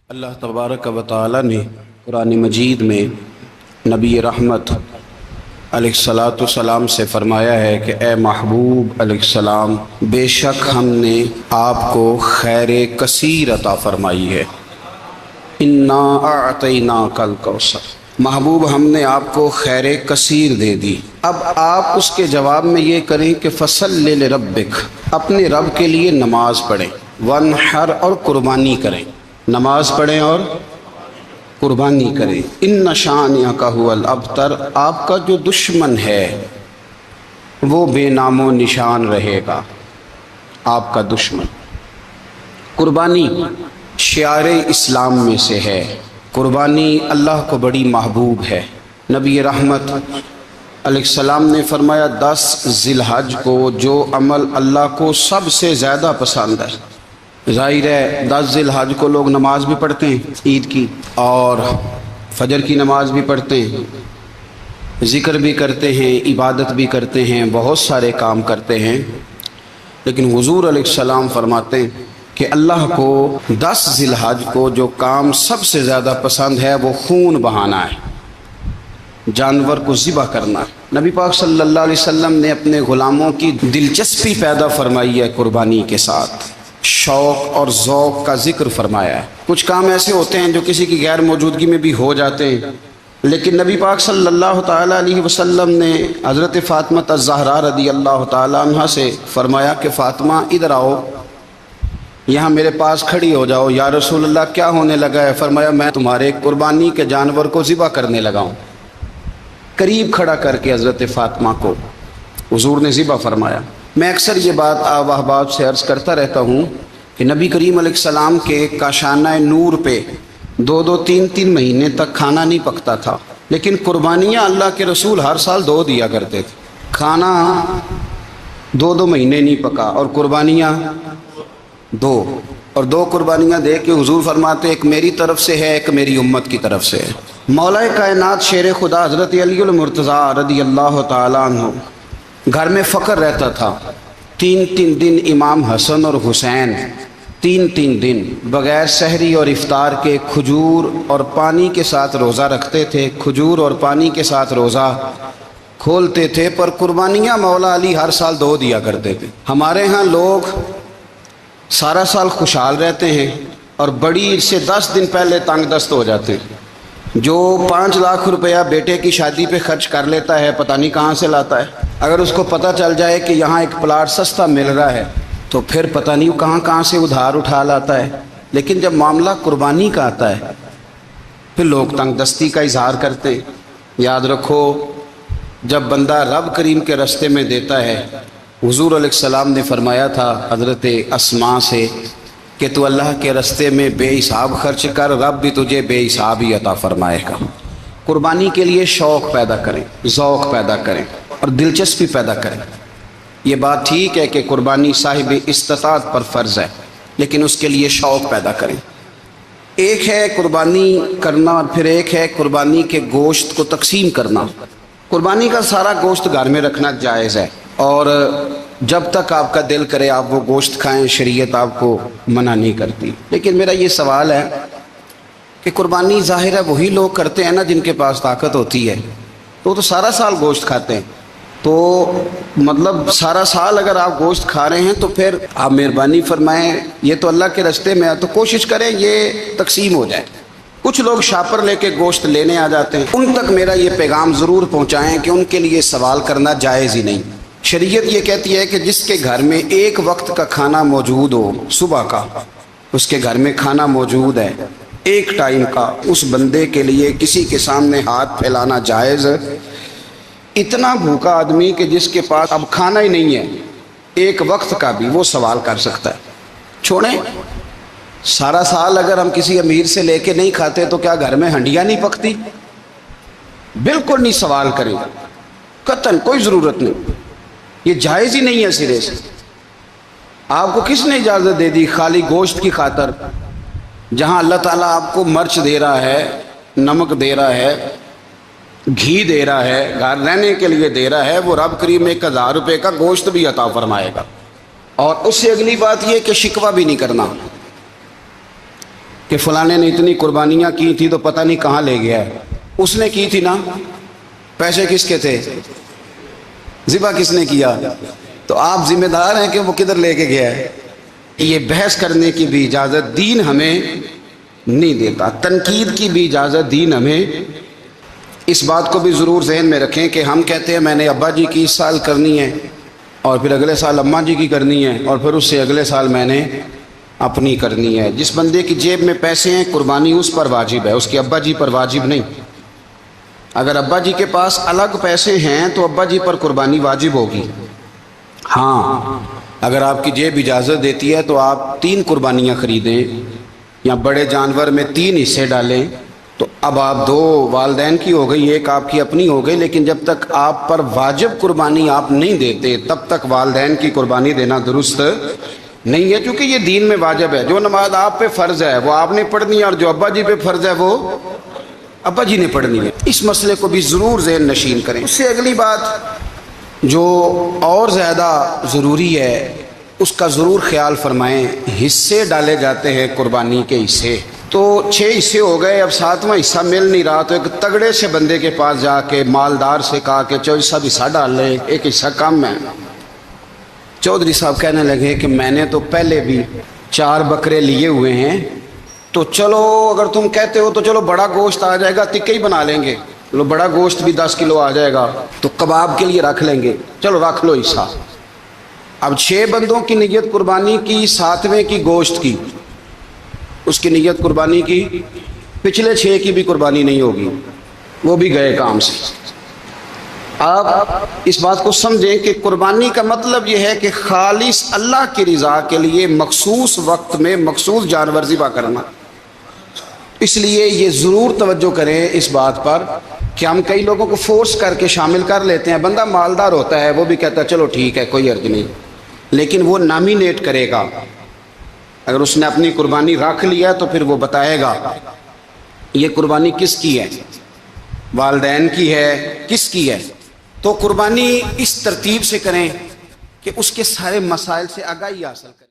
اللہ تبارک و تعالی نے قرآن مجید میں نبی رحمت علیہ الصلاۃ والسلام سے فرمایا ہے کہ اے محبوب علیہ السلام، بے شک ہم نے آپ کو خیر کثیر عطا فرمائی ہے۔ انا اعطیناک الکوثر، محبوب ہم نے آپ کو خیر کثیر دے دی۔ اب آپ اس کے جواب میں یہ کریں کہ فصلی لربک، اپنے رب کے لیے نماز پڑھیں، وانحر اور قربانی کریں، نماز پڑھیں اور قربانی کریں۔ ان شانئک ھو الابتر، آپ کا جو دشمن ہے وہ بے نام و نشان رہے گا، آپ کا دشمن۔ قربانی شعار اسلام میں سے ہے، قربانی اللہ کو بڑی محبوب ہے۔ نبی رحمت علیہ السلام نے فرمایا 10 ذی الحج کو جو عمل اللہ کو سب سے زیادہ پسند ہے، ظاہر ہے 10 ذی الحج کو لوگ نماز بھی پڑھتے ہیں عید کی، اور فجر کی نماز بھی پڑھتے ہیں، ذکر بھی کرتے ہیں، عبادت بھی کرتے ہیں، بہت سارے کام کرتے ہیں، لیکن حضور علیہ السلام فرماتے ہیں کہ اللہ کو 10 ذی الحج کو جو کام سب سے زیادہ پسند ہے وہ خون بہانا ہے، جانور کو ذبح کرنا ہے۔ نبی پاک صلی اللہ علیہ وسلم نے اپنے غلاموں کی دلچسپی پیدا فرمائی ہے، قربانی کے ساتھ شوق اور ذوق کا ذکر فرمایا ہے۔ کچھ کام ایسے ہوتے ہیں جو کسی کی غیر موجودگی میں بھی ہو جاتے ہیں، لیکن نبی پاک صلی اللہ تعالیٰ علیہ وسلم نے حضرت فاطمہ الزہرا رضی اللہ تعالیٰ عنہ سے فرمایا کہ فاطمہ ادھر آؤ، یہاں میرے پاس کھڑی ہو جاؤ۔ یا رسول اللہ کیا ہونے لگا ہے؟ فرمایا میں تمہارے قربانی کے جانور کو ذبح کرنے لگا ہوں۔ قریب کھڑا کر کے حضرت فاطمہ کو حضور نے ذبح فرمایا۔ میں اکثر یہ بات آپ احباب سے عرض کرتا رہتا ہوں کہ نبی کریم علیہ السلام کے کاشانہ نور پہ 2 3 مہینے تک کھانا نہیں پکتا تھا، لیکن قربانیاں اللہ کے رسول ہر سال 2 دیا کرتے تھے۔ کھانا 2 مہینے نہیں پکا اور قربانیاں 2، اور 2 قربانیاں دے کے حضور فرماتے ایک میری طرف سے ہے، ایک میری امت کی طرف سے ہے۔ مولا کائنات شیر خدا حضرت علی المرتضیٰ رضی اللہ تعالیٰ عنہ، گھر میں فقر رہتا تھا۔ 3 دن امام حسن اور حسین 3 دن بغیر سحری اور افطار کے کھجور اور پانی کے ساتھ روزہ رکھتے تھے، کھجور اور پانی کے ساتھ روزہ کھولتے تھے، پر قربانیاں مولا علی ہر سال 2 دیا کرتے تھے۔ ہمارے ہاں لوگ سارا سال خوشحال رہتے ہیں اور بڑی عید سے 10 دن پہلے تنگ دست ہو جاتے ہیں۔ جو 5 لاکھ روپیہ بیٹے کی شادی پہ خرچ کر لیتا ہے پتہ نہیں کہاں سے لاتا ہے، اگر اس کو پتہ چل جائے کہ یہاں ایک پلاٹ سستا مل رہا ہے تو پھر پتہ نہیں کہاں سے ادھار اٹھا لاتا ہے۔ لیکن جب معاملہ قربانی کا آتا ہے پھر لوگ تنگ دستی کا اظہار کرتے ہیں۔ یاد رکھو، جب بندہ رب کریم کے راستے میں دیتا ہے، حضور علیہ السلام نے فرمایا تھا حضرت اسماء سے کہ تو اللہ کے راستے میں بے حساب خرچ کر، رب بھی تجھے بے حساب ہی عطا فرمائے گا۔ قربانی کے لیے شوق پیدا کریں، ذوق پیدا کریں اور دلچسپی پیدا کریں۔ یہ بات ٹھیک ہے کہ قربانی صاحب استطاعت پر فرض ہے، لیکن اس کے لیے شوق پیدا کریں۔ ایک ہے قربانی کرنا اور پھر ایک ہے قربانی کے گوشت کو تقسیم کرنا۔ قربانی کا سارا گوشت گھر میں رکھنا جائز ہے، اور جب تک آپ کا دل کرے آپ وہ گوشت کھائیں، شریعت آپ کو منع نہیں کرتی۔ لیکن میرا یہ سوال ہے کہ قربانی ظاہر ہے وہی لوگ کرتے ہیں نا جن کے پاس طاقت ہوتی ہے، تو سارا سال گوشت کھاتے ہیں، تو مطلب سارا سال اگر آپ گوشت کھا رہے ہیں تو پھر آپ مہربانی فرمائیں، یہ تو اللہ کے راستے میں ہے تو کوشش کریں یہ تقسیم ہو جائے۔ کچھ لوگ شاپر لے کے گوشت لینے آ جاتے ہیں، ان تک میرا یہ پیغام ضرور پہنچائیں کہ ان کے لیے سوال کرنا جائز ہی نہیں۔ شریعت یہ کہتی ہے کہ جس کے گھر میں ایک وقت کا کھانا موجود ہو، صبح کا اس کے گھر میں کھانا موجود ہے ایک ٹائم کا، اس بندے کے لیے کسی کے سامنے ہاتھ پھیلانا جائز۔ اتنا بھوکا آدمی کہ جس کے پاس اب کھانا ہی نہیں ہے ایک وقت کا بھی، وہ سوال کر سکتا ہے۔ چھوڑیں، سارا سال اگر ہم کسی امیر سے لے کے نہیں کھاتے تو کیا گھر میں ہنڈیاں نہیں پکتی؟ بالکل نہیں سوال کریں، قطعاً کوئی ضرورت نہیں، یہ جائز ہی نہیں ہے سرے سے۔ آپ کو کس نے اجازت دے دی خالی گوشت کی خاطر؟ جہاں اللہ تعالیٰ آپ کو مرچ دے رہا ہے، نمک دے رہا ہے، گھی دے رہا ہے، گھر رہنے کے لیے دے رہا ہے، وہ رب کریم 1000 روپے کا گوشت بھی عطا فرمائے گا۔ اور اس سے اگلی بات یہ کہ شکوہ بھی نہیں کرنا۔ کہ فلانے نے اتنی قربانیاں کی تھی تو پتہ نہیں کہاں لے گیا ہے. اس نے کی تھی نا, پیسے کس کے تھے, ذبح کس نے کیا, تو آپ ذمہ دار ہیں کہ وہ کدھر لے کے گیا ہے. یہ بحث کرنے کی بھی اجازت دین ہمیں نہیں دیتا, تنقید کی بھی اجازت دین ہمیں. اس بات کو بھی ضرور ذہن میں رکھیں کہ ہم کہتے ہیں میں نے ابا جی کی اس سال کرنی ہے, اور پھر اگلے سال اماں جی کی کرنی ہے, اور پھر اس سے اگلے سال میں نے اپنی کرنی ہے. جس بندے کی جیب میں پیسے ہیں قربانی اس پر واجب ہے, اس کے ابا جی پر واجب نہیں. اگر ابا جی کے پاس الگ پیسے ہیں تو ابا جی پر قربانی واجب ہوگی. ہاں, اگر آپ کی جیب اجازت دیتی ہے تو آپ 3 قربانیاں خریدیں یا بڑے جانور میں 3 حصے ڈالیں, تو اب آپ 2 والدین کی ہو گئی, 1 آپ کی اپنی ہو گئی. لیکن جب تک آپ پر واجب قربانی آپ نہیں دیتے تب تک والدین کی قربانی دینا درست نہیں ہے, کیونکہ یہ دین میں واجب ہے. جو نماز آپ پہ فرض ہے وہ آپ نے پڑھنی ہے, اور جو ابا جی پہ فرض ہے وہ ابا جی نے پڑھنی ہے. اس مسئلے کو بھی ضرور ذہن نشین کریں. اس سے اگلی بات جو اور زیادہ ضروری ہے اس کا ضرور خیال فرمائیں. حصے ڈالے جاتے ہیں قربانی کے حصے, تو 6 حصے ہو گئے, اب 7واں حصہ مل نہیں رہا, تو ایک تگڑے سے بندے کے پاس جا کے مالدار سے کہا کہ چودھری صاحب حصہ ڈال لیں, ایک حصہ کم ہے. چودھری صاحب کہنے لگے کہ میں نے تو پہلے بھی 4 بکرے لیے ہوئے ہیں, تو چلو اگر تم کہتے ہو تو چلو بڑا گوشت آ جائے گا, ٹکے ہی بنا لیں گے, چلو بڑا گوشت بھی 10 کلو آ جائے گا, تو کباب کے لیے رکھ لیں گے, چلو رکھ لو حصہ. اب 6 بندوں کی نیت قربانی کی, 7ویں کی گوشت کی, اس کی نیت قربانی کی, پچھلے 6 کی بھی قربانی نہیں ہوگی, وہ بھی گئے کام سے. آپ اس بات کو سمجھیں کہ قربانی کا مطلب یہ ہے کہ خالص اللہ کی رضا کے لیے مخصوص وقت میں مخصوص جانور ذبح کرنا. اس لیے یہ ضرور توجہ کریں اس بات پر کہ ہم کئی لوگوں کو فورس کر کے شامل کر لیتے ہیں. بندہ مالدار ہوتا ہے, وہ بھی کہتا ہے چلو ٹھیک ہے کوئی حرج نہیں, لیکن وہ نامینیٹ کرے گا. اگر اس نے اپنی قربانی رکھ لیا تو پھر وہ بتائے گا یہ قربانی کس کی ہے, والدین کی ہے, کس کی ہے. تو قربانی اس ترتیب سے کریں کہ اس کے سارے مسائل سے آگاہی حاصل کریں.